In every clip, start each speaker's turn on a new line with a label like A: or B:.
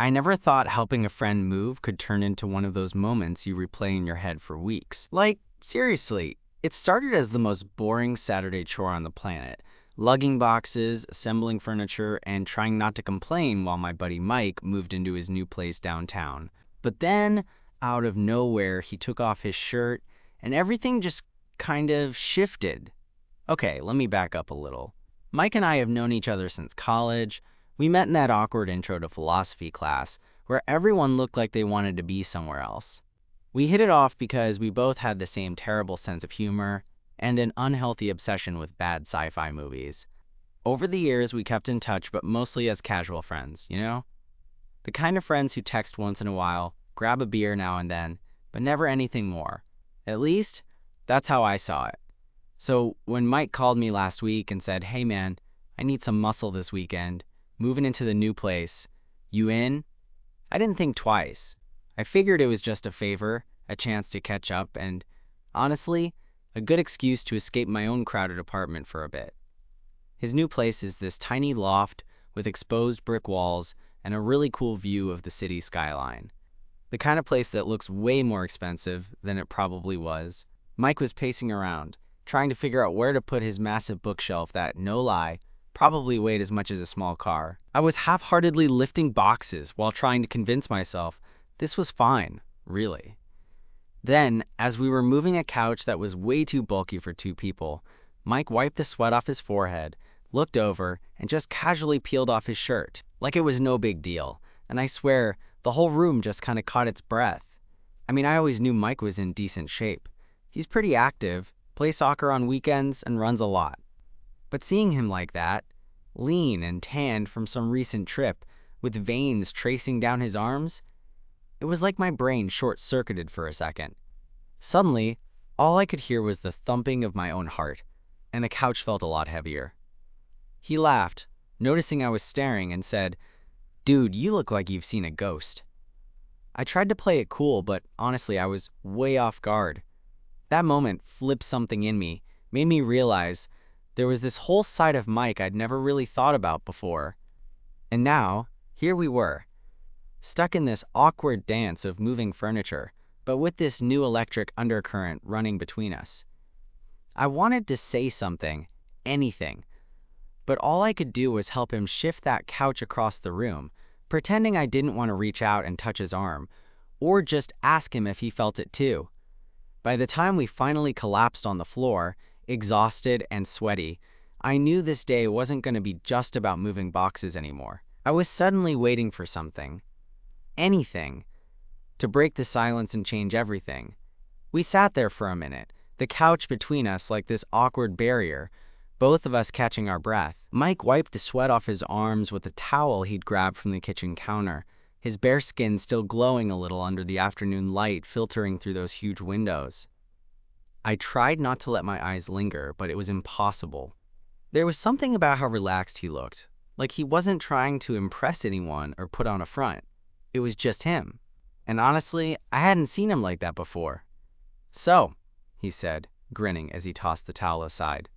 A: I never thought helping a friend move could turn into one of those moments you replay in your head for weeks. Like, seriously, it started as the most boring Saturday chore on the planet. Lugging boxes, assembling furniture, and trying not to complain while my buddy Mike moved into his new place downtown. But then, out of nowhere, he took off his shirt, and everything just kind of shifted. Okay, let me back up a little. Mike and I have known each other since college. We met in that awkward intro to philosophy class where everyone looked like they wanted to be somewhere else. We hit it off because we both had the same terrible sense of humor and an unhealthy obsession with bad sci-fi movies. Over the years, we kept in touch, but mostly as casual friends, you know? The kind of friends who text once in a while, grab a beer now and then, but never anything more. At least, that's how I saw it. So when Mike called me last week and said, "Hey man, I need some muscle this weekend, moving into the new place, you in?" I didn't think twice. I figured it was just a favor, a chance to catch up, and honestly, a good excuse to escape my own crowded apartment for a bit. His new place is this tiny loft with exposed brick walls and a really cool view of the city skyline. The kind of place that looks way more expensive than it probably was. Mike was pacing around, trying to figure out where to put his massive bookshelf that, no lie, probably weighed as much as a small car. I was half-heartedly lifting boxes while trying to convince myself this was fine, really. Then, as we were moving a couch that was way too bulky for two people, Mike wiped the sweat off his forehead, looked over, and just casually peeled off his shirt, like it was no big deal. And I swear, the whole room just kind of caught its breath. I mean, I always knew Mike was in decent shape. He's pretty active, plays soccer on weekends, and runs a lot. But seeing him like that, lean and tanned from some recent trip, with veins tracing down his arms, it was like my brain short-circuited for a second. Suddenly, all I could hear was the thumping of my own heart, and the couch felt a lot heavier. He laughed, noticing I was staring, and said, "Dude, you look like you've seen a ghost." I tried to play it cool, but honestly, I was way off guard. That moment flipped something in me, made me realize there was this whole side of Mike I'd never really thought about before. And now, here we were, stuck in this awkward dance of moving furniture, but with this new electric undercurrent running between us. I wanted to say something, anything, but all I could do was help him shift that couch across the room, pretending I didn't want to reach out and touch his arm, or just ask him if he felt it too. By the time we finally collapsed on the floor, exhausted and sweaty, I knew this day wasn't going to be just about moving boxes anymore. I was suddenly waiting for something, anything, to break the silence and change everything. We sat there for a minute, the couch between us like this awkward barrier, both of us catching our breath. Mike wiped the sweat off his arms with a towel he'd grabbed from the kitchen counter, his bare skin still glowing a little under the afternoon light filtering through those huge windows. I tried not to let my eyes linger, but it was impossible. There was something about how relaxed he looked, like he wasn't trying to impress anyone or put on a front. It was just him. And honestly, I hadn't seen him like that before. "So," he said, grinning as he tossed the towel aside,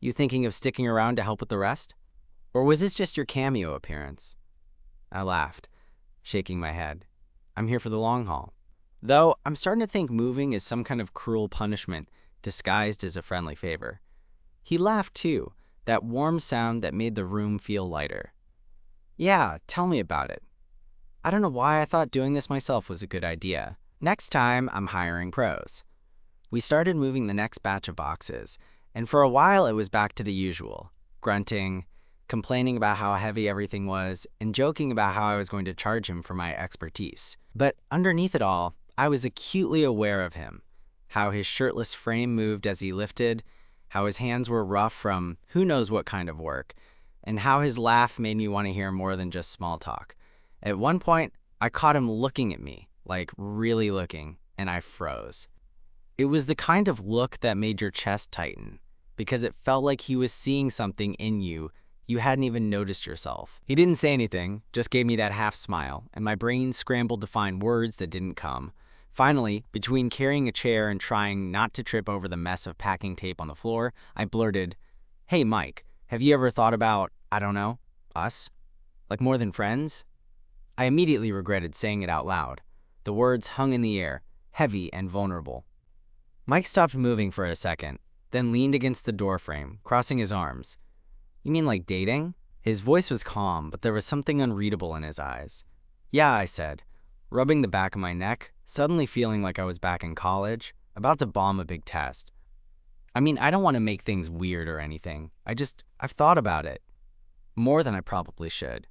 A: "you thinking of sticking around to help with the rest? Or was this just your cameo appearance?" I laughed, shaking my head. "I'm here for the long haul." Though I'm starting to think moving is some kind of cruel punishment disguised as a friendly favor. He laughed too, that warm sound that made the room feel lighter. "Yeah, tell me about it. I don't know why I thought doing this myself was a good idea. Next time, I'm hiring pros." We started moving the next batch of boxes, and for a while it was back to the usual, grunting, complaining about how heavy everything was, and joking about how I was going to charge him for my expertise. But underneath it all, I was acutely aware of him, how his shirtless frame moved as he lifted, how his hands were rough from who knows what kind of work, and how his laugh made me want to hear more than just small talk. At one point, I caught him looking at me, like really looking, and I froze. It was the kind of look that made your chest tighten, because it felt like he was seeing something in you hadn't even noticed yourself. He didn't say anything, just gave me that half smile, and my brain scrambled to find words that didn't come. Finally, between carrying a chair and trying not to trip over the mess of packing tape on the floor, I blurted, "Hey Mike, have you ever thought about, I don't know, us? Like more than friends?" I immediately regretted saying it out loud. The words hung in the air, heavy and vulnerable. Mike stopped moving for a second, then leaned against the doorframe, crossing his arms. "You mean like dating?" His voice was calm, but there was something unreadable in his eyes. "Yeah," I said, rubbing the back of my neck, suddenly feeling like I was back in college, about to bomb a big test. "I mean, I don't want to make things weird or anything. I've thought about it. More than I probably should."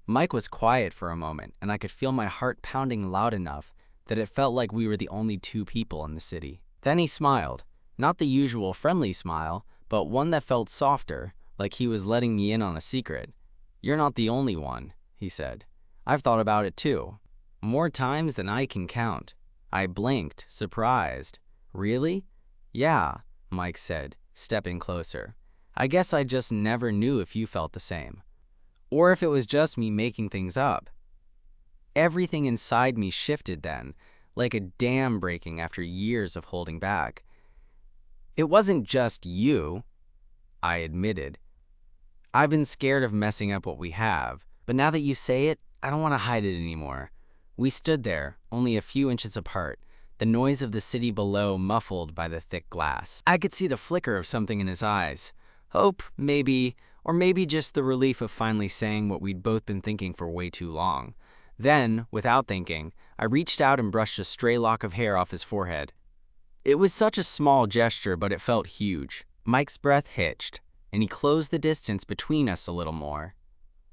A: Mike was quiet for a moment, and I could feel my heart pounding loud enough that it felt like we were the only two people in the city. Then he smiled, not the usual friendly smile, but one that felt softer, like he was letting me in on a secret. "You're not the only one," he said. "I've thought about it too. More times than I can count." I blinked, surprised. "Really?" "Yeah," Mike said, stepping closer. "I guess I just never knew if you felt the same. Or if it was just me making things up." Everything inside me shifted then, like a dam breaking after years of holding back. "It wasn't just you," I admitted. "I've been scared of messing up what we have, but now that you say it, I don't want to hide it anymore." We stood there, only a few inches apart, the noise of the city below muffled by the thick glass. I could see the flicker of something in his eyes. Hope, maybe, or maybe just the relief of finally saying what we'd both been thinking for way too long. Then, without thinking, I reached out and brushed a stray lock of hair off his forehead. It was such a small gesture, but it felt huge. Mike's breath hitched, and he closed the distance between us a little more.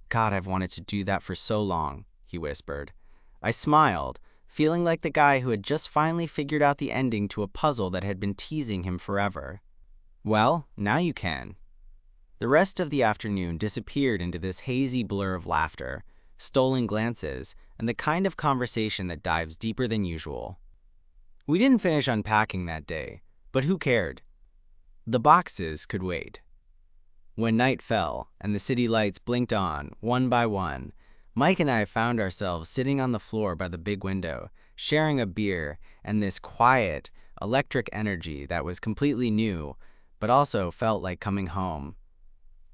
A: "God, I've wanted to do that for so long," he whispered. I smiled, feeling like the guy who had just finally figured out the ending to a puzzle that had been teasing him forever. "Well, now you can." The rest of the afternoon disappeared into this hazy blur of laughter, stolen glances, and the kind of conversation that dives deeper than usual. We didn't finish unpacking that day, but who cared? The boxes could wait. When night fell and the city lights blinked on, one by one, Mike and I found ourselves sitting on the floor by the big window, sharing a beer and this quiet, electric energy that was completely new, but also felt like coming home.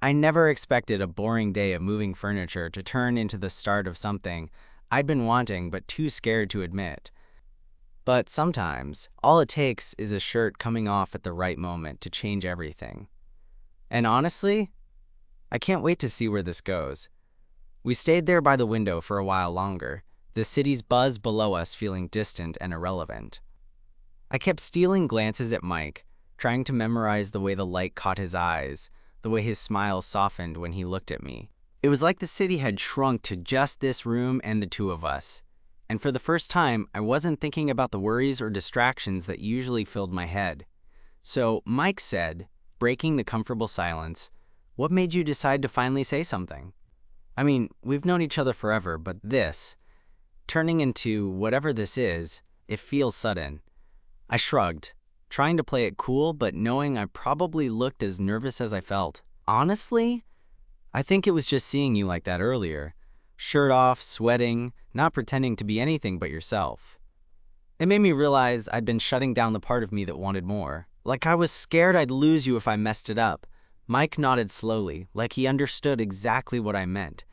A: I never expected a boring day of moving furniture to turn into the start of something I'd been wanting but too scared to admit. But sometimes, all it takes is a shirt coming off at the right moment to change everything. And honestly, I can't wait to see where this goes. We stayed there by the window for a while longer, the city's buzz below us feeling distant and irrelevant. I kept stealing glances at Mike, trying to memorize the way the light caught his eyes, the way his smile softened when he looked at me. It was like the city had shrunk to just this room and the two of us. And for the first time, I wasn't thinking about the worries or distractions that usually filled my head. So Mike said, breaking the comfortable silence, "What made you decide to finally say something? I mean, we've known each other forever, but this, turning into whatever this is, it feels sudden." I shrugged, trying to play it cool, but knowing I probably looked as nervous as I felt. "Honestly, I think it was just seeing you like that earlier. Shirt off, sweating, not pretending to be anything but yourself. It made me realize I'd been shutting down the part of me that wanted more. Like I was scared I'd lose you if I messed it up." Mike nodded slowly, like he understood exactly what I meant.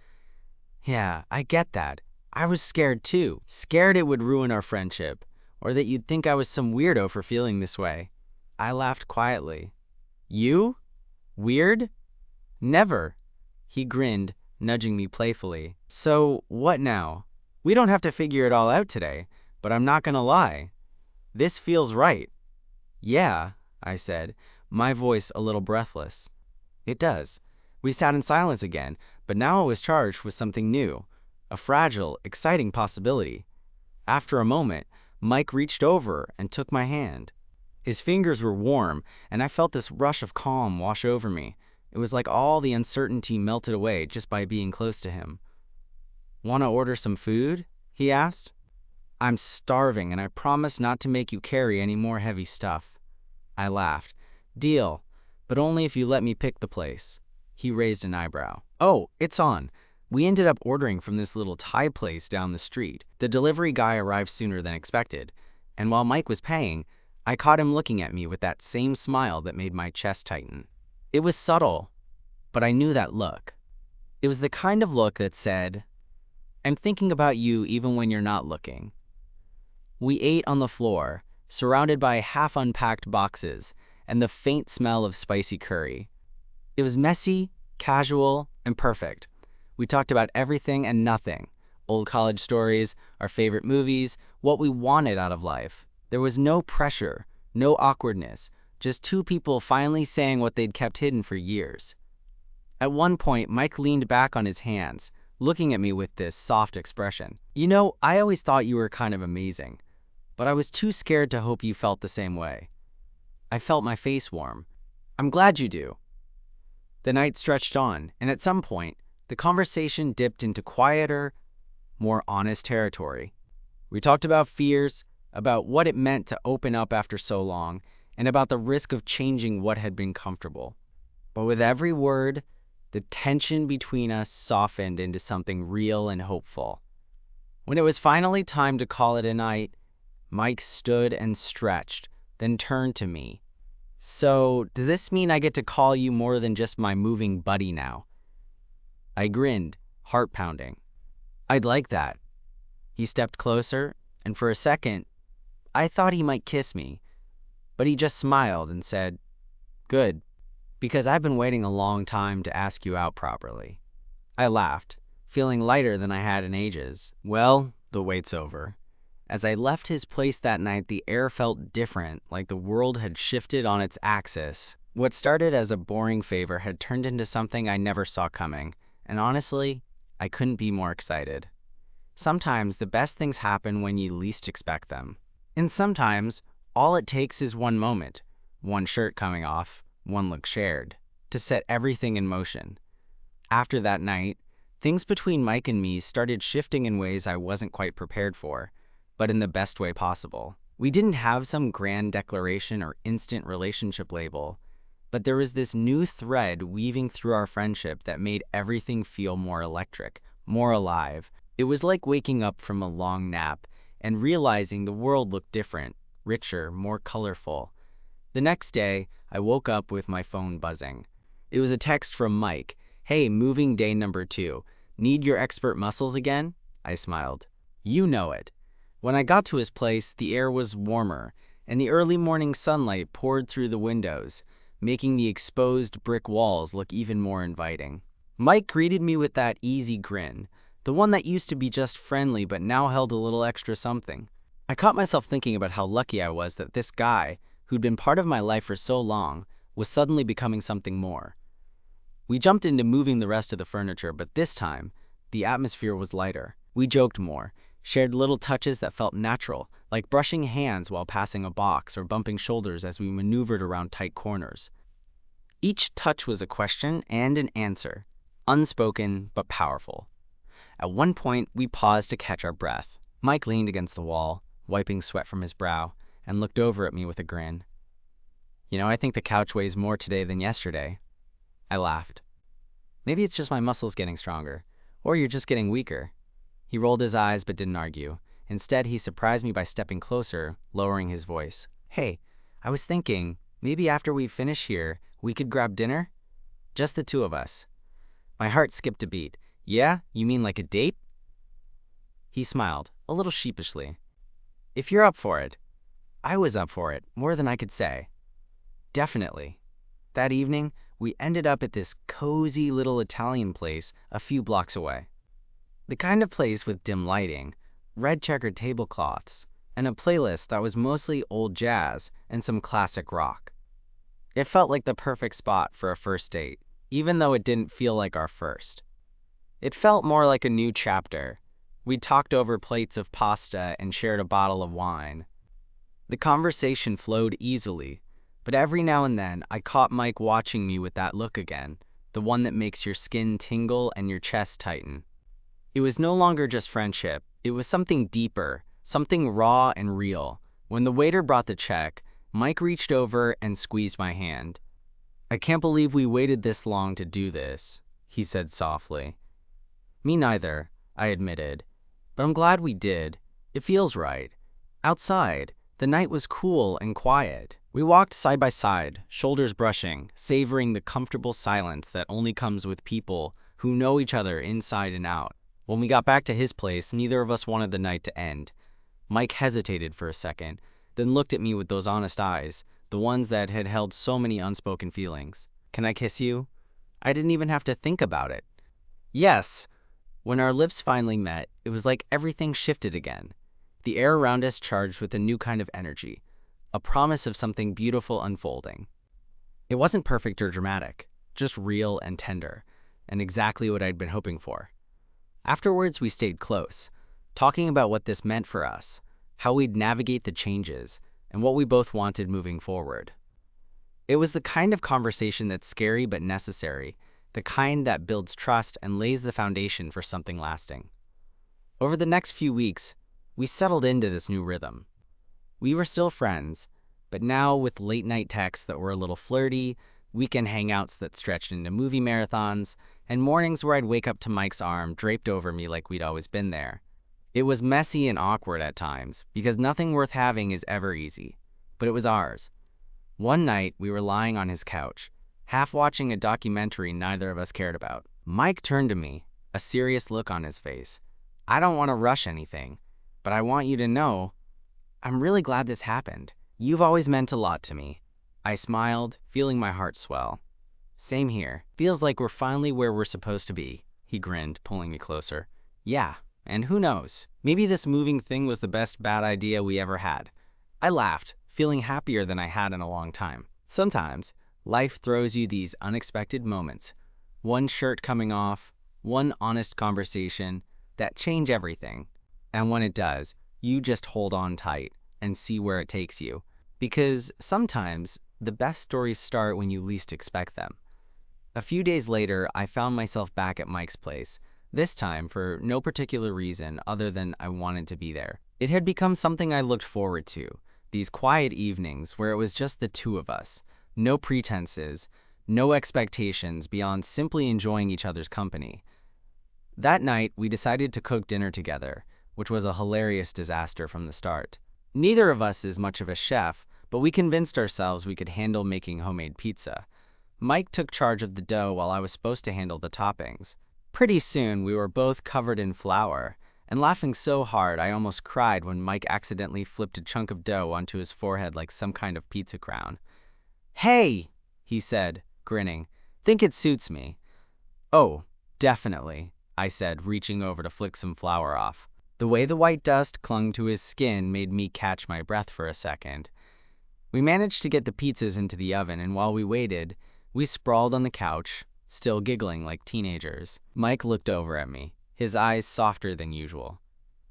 A: "Yeah, I get that. I was scared too. Scared it would ruin our friendship, or that you'd think I was some weirdo for feeling this way." I laughed quietly. "You? Weird? Never." He grinned, nudging me playfully. "So, what now? We don't have to figure it all out today, but I'm not gonna lie. This feels right." "Yeah," I said, my voice a little breathless. "It does." We sat in silence again, but now I was charged with something new, a fragile, exciting possibility. After a moment, Mike reached over and took my hand. His fingers were warm, and I felt this rush of calm wash over me. It was like all the uncertainty melted away just by being close to him. "Want to order some food?" he asked. "I'm starving, and I promise not to make you carry any more heavy stuff." I laughed. "Deal, but only if you let me pick the place." He raised an eyebrow. "Oh, it's on." We ended up ordering from this little Thai place down the street. The delivery guy arrived sooner than expected, and while Mike was paying, I caught him looking at me with that same smile that made my chest tighten. It was subtle, but I knew that look. It was the kind of look that said, I'm thinking about you even when you're not looking." We ate on the floor, surrounded by half-unpacked boxes and the faint smell of spicy curry. It was messy, casual, and perfect. We talked about everything and nothing. Old college stories, our favorite movies, what we wanted out of life. There was no pressure, no awkwardness, just two people finally saying what they'd kept hidden for years. At one point, Mike leaned back on his hands, looking at me with this soft expression. "You know, I always thought you were kind of amazing, but I was too scared to hope you felt the same way." I felt my face warm. "I'm glad you do." The night stretched on, and at some point, the conversation dipped into quieter, more honest territory. We talked about fears, about what it meant to open up after so long, and about the risk of changing what had been comfortable. But with every word, the tension between us softened into something real and hopeful. When it was finally time to call it a night, Mike stood and stretched, then turned to me. "So, does this mean I get to call you more than just my moving buddy now?" I grinned, heart pounding. "I'd like that." He stepped closer, and for a second, I thought he might kiss me, but he just smiled and said, "Good, because I've been waiting a long time to ask you out properly." I laughed, feeling lighter than I had in ages. "Well, the wait's over." As I left his place that night, the air felt different, like the world had shifted on its axis. What started as a boring favor had turned into something I never saw coming, and honestly, I couldn't be more excited. Sometimes the best things happen when you least expect them. And sometimes, all it takes is one moment, one shirt coming off, one look shared, to set everything in motion. After that night, things between Mike and me started shifting in ways I wasn't quite prepared for, but in the best way possible. We didn't have some grand declaration or instant relationship label, but there was this new thread weaving through our friendship that made everything feel more electric, more alive. It was like waking up from a long nap and realizing the world looked different, richer, more colorful. The next day, I woke up with my phone buzzing. It was a text from Mike. "Hey, moving day number 2. Need your expert muscles again?" I smiled. "You know it." When I got to his place, the air was warmer, and the early morning sunlight poured through the windows, making the exposed brick walls look even more inviting. Mike greeted me with that easy grin, the one that used to be just friendly but now held a little extra something. I caught myself thinking about how lucky I was that this guy, who'd been part of my life for so long, was suddenly becoming something more. We jumped into moving the rest of the furniture, but this time, the atmosphere was lighter. We joked more, shared little touches that felt natural, like brushing hands while passing a box or bumping shoulders as we maneuvered around tight corners. Each touch was a question and an answer, unspoken but powerful. At one point, we paused to catch our breath. Mike leaned against the wall, wiping sweat from his brow, and looked over at me with a grin. "You know, I think the couch weighs more today than yesterday." I laughed. "Maybe it's just my muscles getting stronger, or you're just getting weaker." He rolled his eyes but didn't argue. Instead, he surprised me by stepping closer, lowering his voice. "Hey, I was thinking, maybe after we finish here, we could grab dinner? Just the two of us." My heart skipped a beat. "Yeah? You mean like a date?" He smiled, a little sheepishly. "If you're up for it." I was up for it, more than I could say. Definitely. That evening, we ended up at this cozy little Italian place a few blocks away. The kind of place with dim lighting, red checkered tablecloths, and a playlist that was mostly old jazz and some classic rock. It felt like the perfect spot for a first date, even though it didn't feel like our first. It felt more like a new chapter. We talked over plates of pasta and shared a bottle of wine. The conversation flowed easily, but every now and then I caught Mike watching me with that look again, the one that makes your skin tingle and your chest tighten. It was no longer just friendship, it was something deeper, something raw and real. When the waiter brought the check, Mike reached over and squeezed my hand. "I can't believe we waited this long to do this," he said softly. "Me neither," I admitted, "but I'm glad we did. It feels right." Outside, the night was cool and quiet. We walked side by side, shoulders brushing, savoring the comfortable silence that only comes with people who know each other inside and out. When we got back to his place, neither of us wanted the night to end. Mike hesitated for a second, then looked at me with those honest eyes, the ones that had held so many unspoken feelings. "Can I kiss you?" I didn't even have to think about it. Yes. When our lips finally met, it was like everything shifted again. The air around us charged with a new kind of energy, a promise of something beautiful unfolding. It wasn't perfect or dramatic, just real and tender, and exactly what I'd been hoping for. Afterwards, we stayed close, talking about what this meant for us, how we'd navigate the changes, and what we both wanted moving forward. It was the kind of conversation that's scary but necessary, the kind that builds trust and lays the foundation for something lasting. Over the next few weeks, we settled into this new rhythm. We were still friends, but now with late-night texts that were a little flirty, weekend hangouts that stretched into movie marathons, and mornings where I'd wake up to Mike's arm draped over me like we'd always been there. It was messy and awkward at times, because nothing worth having is ever easy, but it was ours. One night, we were lying on his couch, half watching a documentary neither of us cared about. Mike turned to me, a serious look on his face. "I don't want to rush anything, but I want you to know, I'm really glad this happened. You've always meant a lot to me." I smiled, feeling my heart swell. "Same here. Feels like we're finally where we're supposed to be," he grinned, pulling me closer. "Yeah, and who knows? Maybe this moving thing was the best bad idea we ever had." I laughed, feeling happier than I had in a long time. Sometimes, life throws you these unexpected moments. One shirt coming off, one honest conversation, that change everything. And when it does, you just hold on tight and see where it takes you. Because sometimes, the best stories start when you least expect them. A few days later, I found myself back at Mike's place, this time for no particular reason other than I wanted to be there. It had become something I looked forward to, these quiet evenings where it was just the two of us, no pretenses, no expectations beyond simply enjoying each other's company. That night, we decided to cook dinner together, which was a hilarious disaster from the start. Neither of us is much of a chef, but we convinced ourselves we could handle making homemade pizza. Mike took charge of the dough while I was supposed to handle the toppings. Pretty soon, we were both covered in flour, and laughing so hard I almost cried when Mike accidentally flipped a chunk of dough onto his forehead like some kind of pizza crown. "Hey," he said, grinning, "think it suits me." "Oh, definitely," I said, reaching over to flick some flour off. The way the white dust clung to his skin made me catch my breath for a second. We managed to get the pizzas into the oven, and while we waited, we sprawled on the couch, still giggling like teenagers. Mike looked over at me, his eyes softer than usual.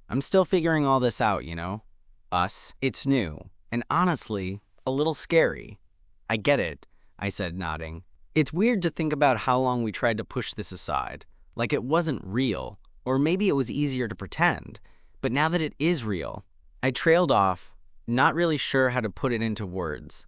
A: "I'm still figuring all this out, you know? Us. It's new, and honestly, a little scary." "I get it," I said, nodding. "It's weird to think about how long we tried to push this aside, like it wasn't real, or maybe it was easier to pretend, but now that it is real." I trailed off, not really sure how to put it into words.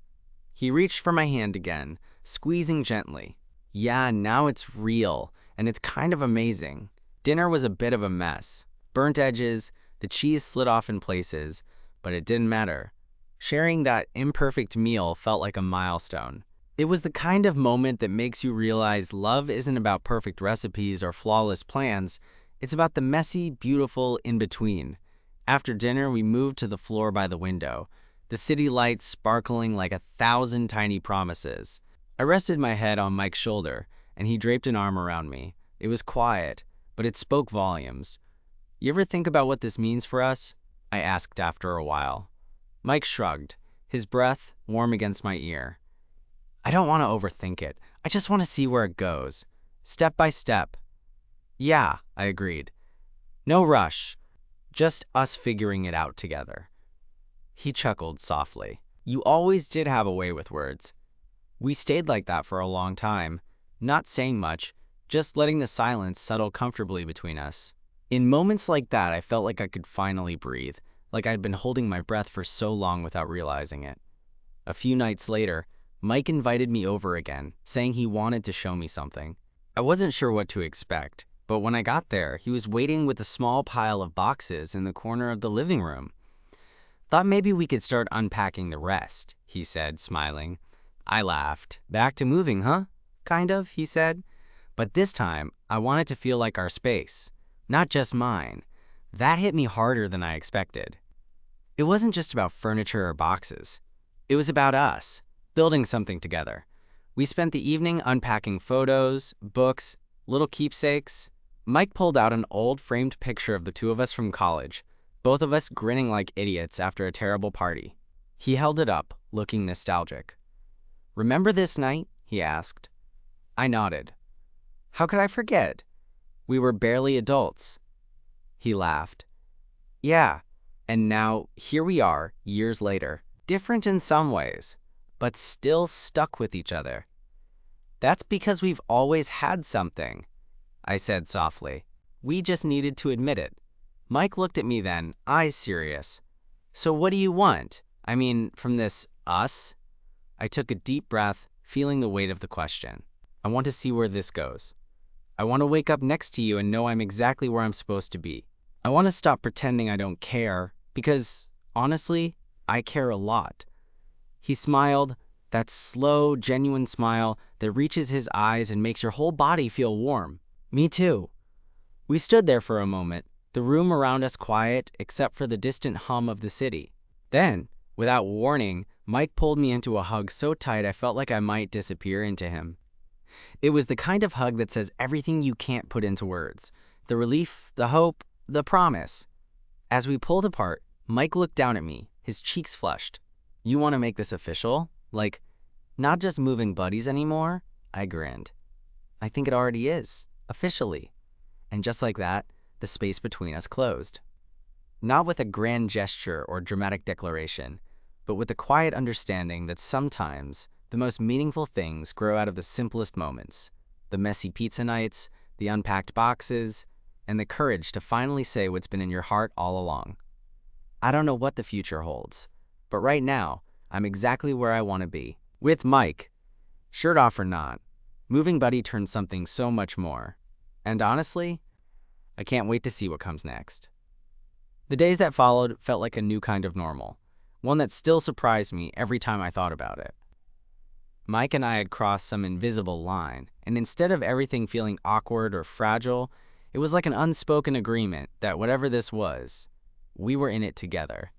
A: He reached for my hand again, squeezing gently. "Yeah, now it's real, and it's kind of amazing." Dinner was a bit of a mess. Burnt edges, the cheese slid off in places, but it didn't matter. Sharing that imperfect meal felt like a milestone. It was the kind of moment that makes you realize love isn't about perfect recipes or flawless plans. It's about the messy, beautiful in-between. After dinner, we moved to the floor by the window, the city lights sparkling like 1,000 tiny promises. I rested my head on Mike's shoulder, and he draped an arm around me. It was quiet, but it spoke volumes. "You ever think about what this means for us?" I asked after a while. Mike shrugged, his breath warm against my ear. "I don't want to overthink it. I just want to see where it goes, step by step." "Yeah," I agreed. "No rush, just us figuring it out together." He chuckled softly. "You always did have a way with words." We stayed like that for a long time, not saying much, just letting the silence settle comfortably between us. In moments like that, I felt like I could finally breathe, like I'd been holding my breath for so long without realizing it. A few nights later, Mike invited me over again, saying he wanted to show me something. I wasn't sure what to expect, but when I got there, he was waiting with a small pile of boxes in the corner of the living room. "Thought maybe we could start unpacking the rest," he said, smiling. I laughed. "Back to moving, huh?" "Kind of," he said. "But this time, I want it to feel like our space. not just mine. That hit me harder than I expected. It wasn't just about furniture or boxes. It was about us, building something together. We spent the evening unpacking photos, books, little keepsakes. Mike pulled out an old framed picture of the two of us from college, both of us grinning like idiots after a terrible party. He held it up, looking nostalgic. "Remember this night?" he asked. I nodded. "How could I forget? We were barely adults." He laughed. "Yeah, and now here we are, years later, different in some ways, but still stuck with each other." "That's because we've always had something," I said softly. "We just needed to admit it." Mike looked at me then, eyes serious. "So what do you want? I mean, from this us?" I took a deep breath, feeling the weight of the question. "I want to see where this goes. I want to wake up next to you and know I'm exactly where I'm supposed to be. I want to stop pretending I don't care, because, honestly, I care a lot." He smiled, that slow, genuine smile that reaches his eyes and makes your whole body feel warm. Me too. We stood there for a moment, the room around us quiet except for the distant hum of the city. Then, without warning, Mike pulled me into a hug so tight I felt like I might disappear into him. It was the kind of hug that says everything you can't put into words. The relief, the hope, the promise. As we pulled apart, Mike looked down at me, his cheeks flushed. "You want to make this official? Like, not just moving buddies anymore?" I grinned. "I think it already is, officially." And just like that, the space between us closed. Not with a grand gesture or dramatic declaration, but with the quiet understanding that sometimes the most meaningful things grow out of the simplest moments. The messy pizza nights, the unpacked boxes, and the courage to finally say what's been in your heart all along. I don't know what the future holds, but right now, I'm exactly where I want to be. With Mike. Shirt off or not, moving buddy turned something so much more. And honestly, I can't wait to see what comes next. The days that followed felt like a new kind of normal, one that still surprised me every time I thought about it. Mike and I had crossed some invisible line, and instead of everything feeling awkward or fragile, it was like an unspoken agreement that whatever this was, we were in it together.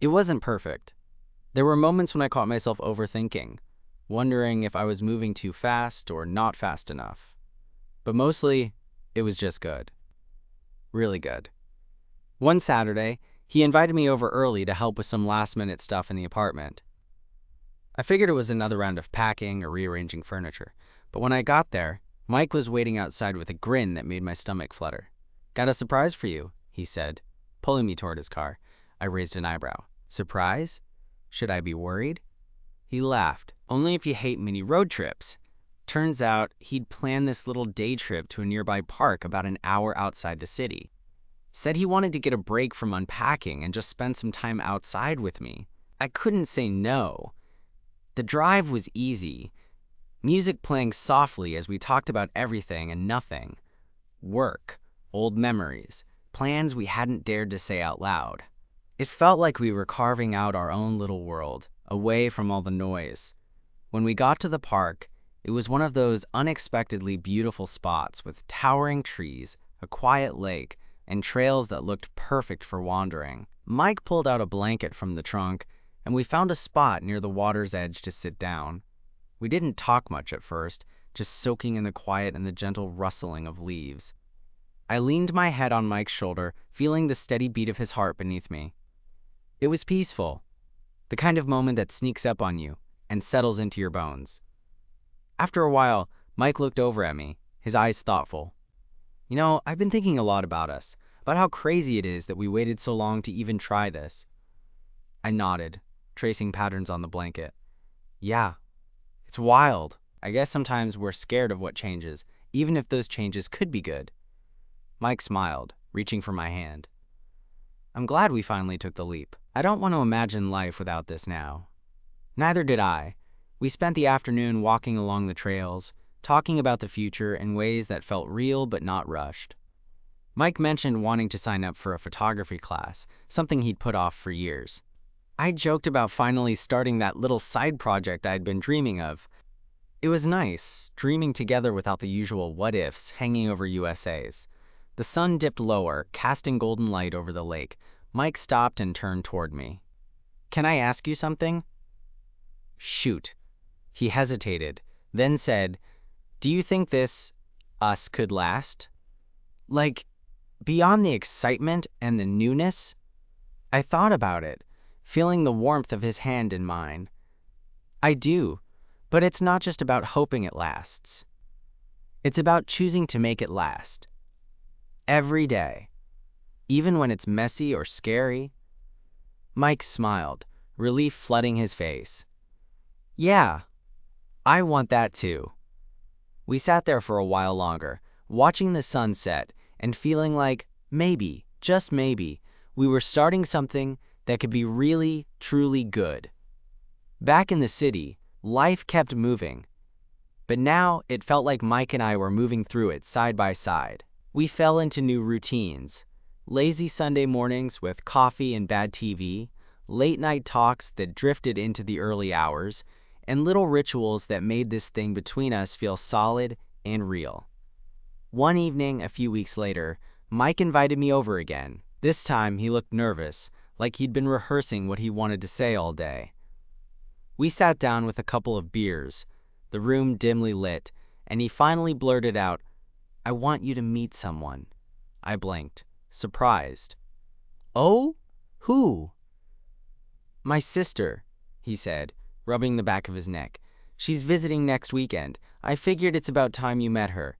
A: It wasn't perfect. There were moments when I caught myself overthinking, wondering if I was moving too fast or not fast enough. But mostly, it was just good. Really good. One Saturday, he invited me over early to help with some last-minute stuff in the apartment. I figured it was another round of packing or rearranging furniture, but when I got there, Mike was waiting outside with a grin that made my stomach flutter. "Got a surprise for you," he said, pulling me toward his car. I raised an eyebrow. "Surprise? Should I be worried?" He laughed. "Only if you hate mini road trips." Turns out he'd planned this little day trip to a nearby park about an hour outside the city. Said he wanted to get a break from unpacking and just spend some time outside with me. I couldn't say no. The drive was easy. Music playing softly as we talked about everything and nothing. Work, old memories, plans we hadn't dared to say out loud. It felt like we were carving out our own little world, away from all the noise. When we got to the park, it was one of those unexpectedly beautiful spots with towering trees, a quiet lake, and trails that looked perfect for wandering. Mike pulled out a blanket from the trunk, and we found a spot near the water's edge to sit down. We didn't talk much at first, just soaking in the quiet and the gentle rustling of leaves. I leaned my head on Mike's shoulder, feeling the steady beat of his heart beneath me. It was peaceful, the kind of moment that sneaks up on you and settles into your bones. After a while, Mike looked over at me, his eyes thoughtful. "You know, I've been thinking a lot about us, about how crazy it is that we waited so long to even try this." I nodded, tracing patterns on the blanket. "Yeah, it's wild. I guess sometimes we're scared of what changes, even if those changes could be good." Mike smiled, reaching for my hand. "I'm glad we finally took the leap. I don't want to imagine life without this now." Neither did I. We spent the afternoon walking along the trails, talking about the future in ways that felt real but not rushed. Mike mentioned wanting to sign up for a photography class, something he'd put off for years. I joked about finally starting that little side project I'd been dreaming of. It was nice, dreaming together without the usual what-ifs hanging over USAs. The sun dipped lower, casting golden light over the lake. Mike stopped and turned toward me. "Can I ask you something?" "Shoot." He hesitated, then said, "Do you think us could last? Like, beyond the excitement and the newness?" I thought about it, feeling the warmth of his hand in mine. "I do, but it's not just about hoping it lasts. It's about choosing to make it last. Every day, even when it's messy or scary." Mike smiled, relief flooding his face. "Yeah, I want that too." We sat there for a while longer, watching the sun set and feeling like maybe, just maybe, we were starting something that could be really, truly good. Back in the city, life kept moving, but now it felt like Mike and I were moving through it side by side. We fell into new routines: lazy Sunday mornings with coffee and bad TV, late night talks that drifted into the early hours, and little rituals that made this thing between us feel solid and real. One evening, a few weeks later, Mike invited me over again. This time, he looked nervous, like he'd been rehearsing what he wanted to say all day. We sat down with a couple of beers, the room dimly lit, and he finally blurted out, "I want you to meet someone." I blinked, surprised. "Oh? Who?" "My sister," he said, rubbing the back of his neck. "She's visiting next weekend. I figured it's about time you met her."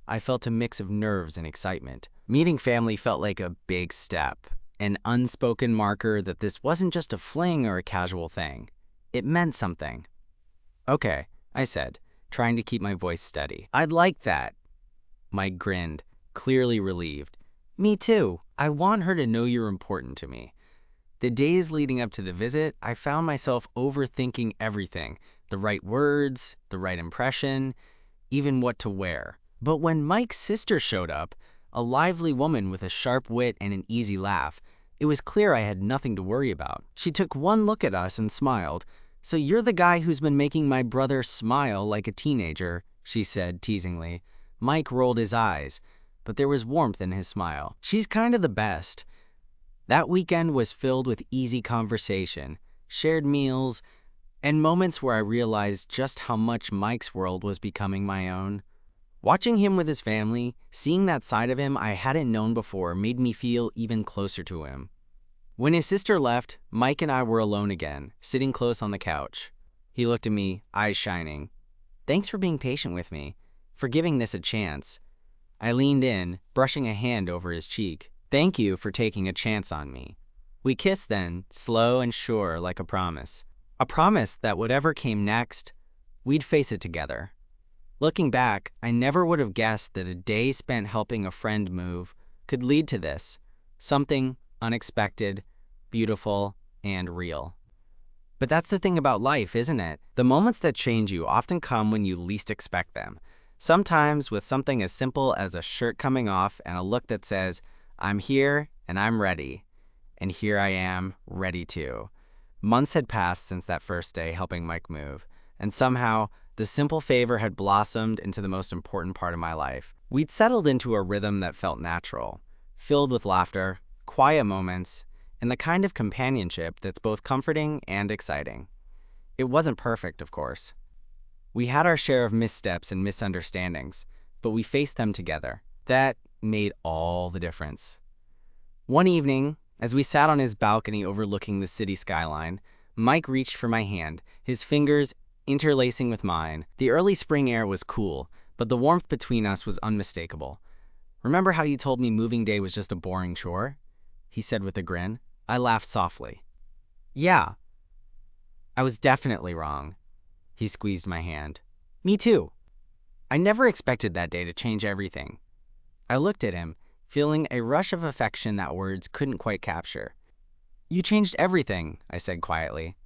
A: I felt a mix of nerves and excitement. Meeting family felt like a big step, an unspoken marker that this wasn't just a fling or a casual thing. It meant something. "Okay," I said, trying to keep my voice steady. "I'd like that." Mike grinned, clearly relieved. "Me too. I want her to know you're important to me." The days leading up to the visit, I found myself overthinking everything: the right words, the right impression, even what to wear. But when Mike's sister showed up, a lively woman with a sharp wit and an easy laugh, it was clear I had nothing to worry about. She took one look at us and smiled. "So you're the guy who's been making my brother smile like a teenager," she said teasingly. Mike rolled his eyes, but there was warmth in his smile. "She's kind of the best." That weekend was filled with easy conversation, shared meals, and moments where I realized just how much Mike's world was becoming my own. Watching him with his family, seeing that side of him I hadn't known before, made me feel even closer to him. When his sister left, Mike and I were alone again, sitting close on the couch. He looked at me, eyes shining. "Thanks for being patient with me, for giving this a chance." I leaned in, brushing a hand over his cheek. "Thank you for taking a chance on me." We kissed then, slow and sure, like a promise. A promise that whatever came next, we'd face it together. Looking back, I never would have guessed that a day spent helping a friend move could lead to this, something unexpected, beautiful, and real. But that's the thing about life, isn't it? The moments that change you often come when you least expect them. Sometimes with something as simple as a shirt coming off and a look that says, "I'm here and I'm ready." And here I am, ready too. Months had passed since that first day helping Mike move, and somehow the simple favor had blossomed into the most important part of my life. We'd settled into a rhythm that felt natural, filled with laughter, quiet moments, and the kind of companionship that's both comforting and exciting. It wasn't perfect, of course. We had our share of missteps and misunderstandings, but we faced them together. That made all the difference. One evening, as we sat on his balcony overlooking the city skyline, Mike reached for my hand, his fingers interlacing with mine. The early spring air was cool, but the warmth between us was unmistakable. "Remember how you told me moving day was just a boring chore?" he said with a grin. I laughed softly. "Yeah, I was definitely wrong." He squeezed my hand. "Me too." I never expected that day to change everything. I looked at him, feeling a rush of affection that words couldn't quite capture. "You changed everything," I said quietly.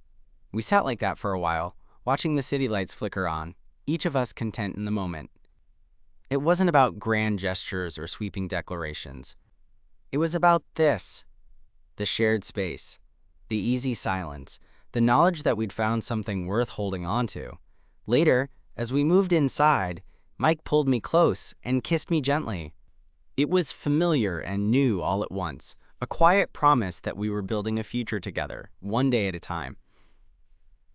A: We sat like that for a while, watching the city lights flicker on, each of us content in the moment. It wasn't about grand gestures or sweeping declarations. It was about this: the shared space, the easy silence, the knowledge that we'd found something worth holding on to. Later, as we moved inside, Mike pulled me close and kissed me gently. It was familiar and new all at once, a quiet promise that we were building a future together, one day at a time.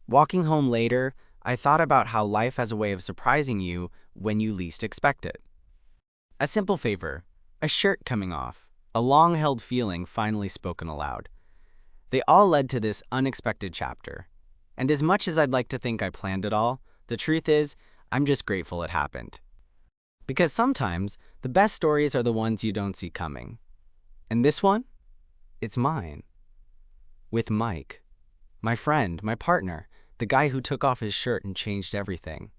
A: Walking home later, I thought about how life has a way of surprising you when you least expect it. A simple favor, a shirt coming off, a long-held feeling finally spoken aloud. They all led to this unexpected chapter. And as much as I'd like to think I planned it all, the truth is, I'm just grateful it happened. Because sometimes, the best stories are the ones you don't see coming. And this one? It's mine. With Mike. My friend, my partner, the guy who took off his shirt and changed everything.